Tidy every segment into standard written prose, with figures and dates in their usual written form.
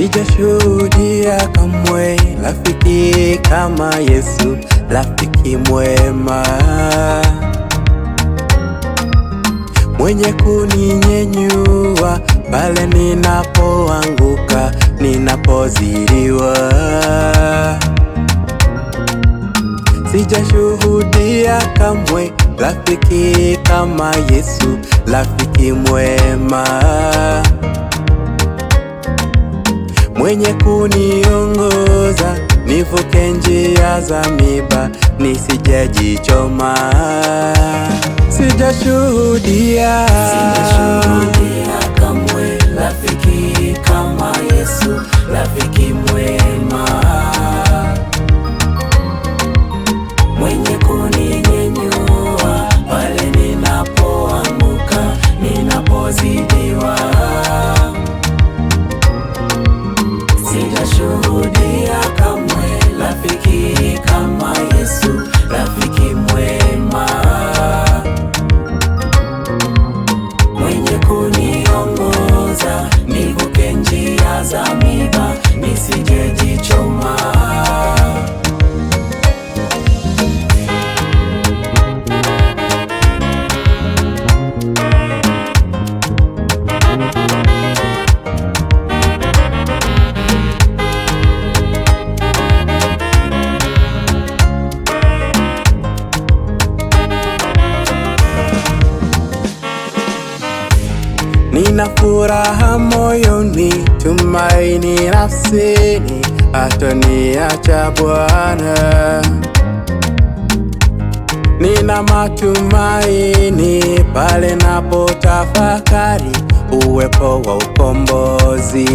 Sijashuhudia kamwe rafiki kama Yesu, rafiki mwema, mwenye kuninyenyua pale ninapoanguka, ninapozidiwa. Sijashuhudia kamwe rafiki kama Yesu, rafiki mwema, mwenye kuniongoza nivuke njia za miba, nisijejichoma. Sijashuhudia kamwe rafiki kama Yesu, rafiki mwema, mwenye kuninyenyua pale ninapoanguka, ninapozidiwa. Sijashuhudia kamwe rafiki kama Yesu, rafiki mwema, mwenye kuniongoza nivuke njia za miba, nisijejichoma. Nina furaha moyoni, tumaini nafsini, hataniacha Bwana. Nina matumaini pale napotafakari uwepo wa ukombozi.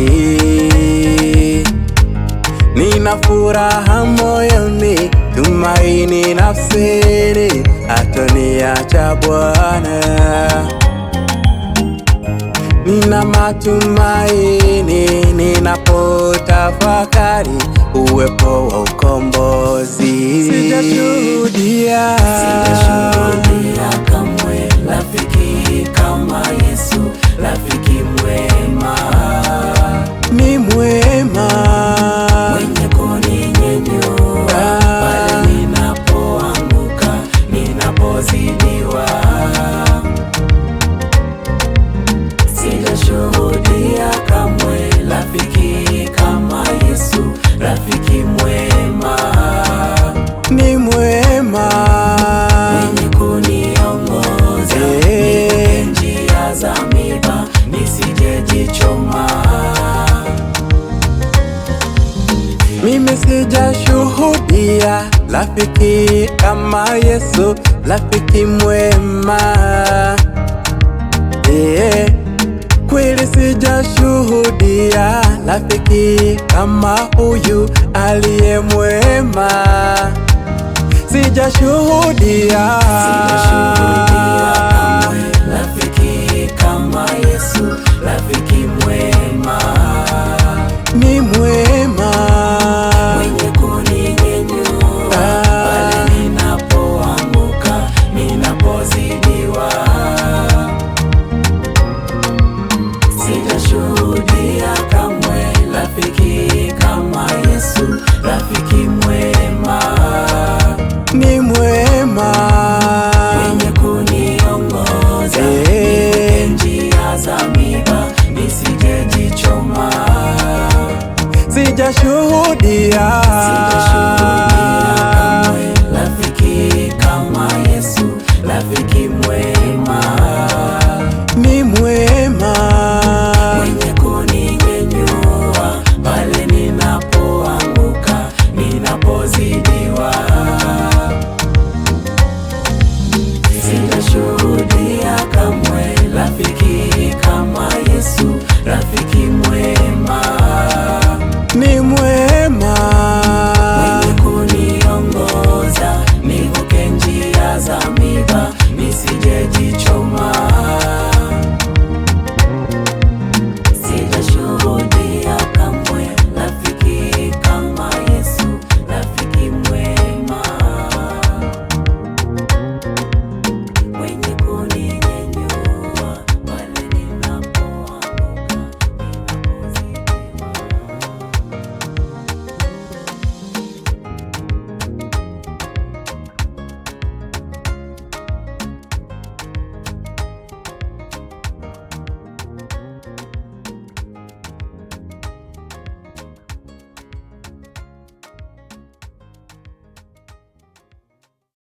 Nina furaha moyoni, tumaini nafsini, hataniacha Bwana. Nina matumaini ninapotafakari uwepo wa ukombozi. Sijashuhudia kamwe rafiki kama Yesu, rafiki mwema, ni mwema, mwenye kuninyenyua pale ninapoanguka, ninapozidiwa. Sijashuhudia kamwe rafiki kama Yesu, rafiki mwema, ni mwema, mwenye kuniongoza nivuke njia za miba, nisijejichoma. mimi sijashuhudia rafiki kama Yesu, rafiki mwema, kweli sijashuhudia rafiki kama huyu aliye mwema. Sijashuhudia kamwe rafiki kama Yesu, rafiki mwema, ni mwema, mwenye kuninyenyua pale ninapoanguka, ninapozidiwa. Sijashuhudia kamwe rafiki kama Yesu, rafiki mwema, ni mwema, mwenye kuniongoza nivuke njia za miba, nisijejichoma. sijashuhudia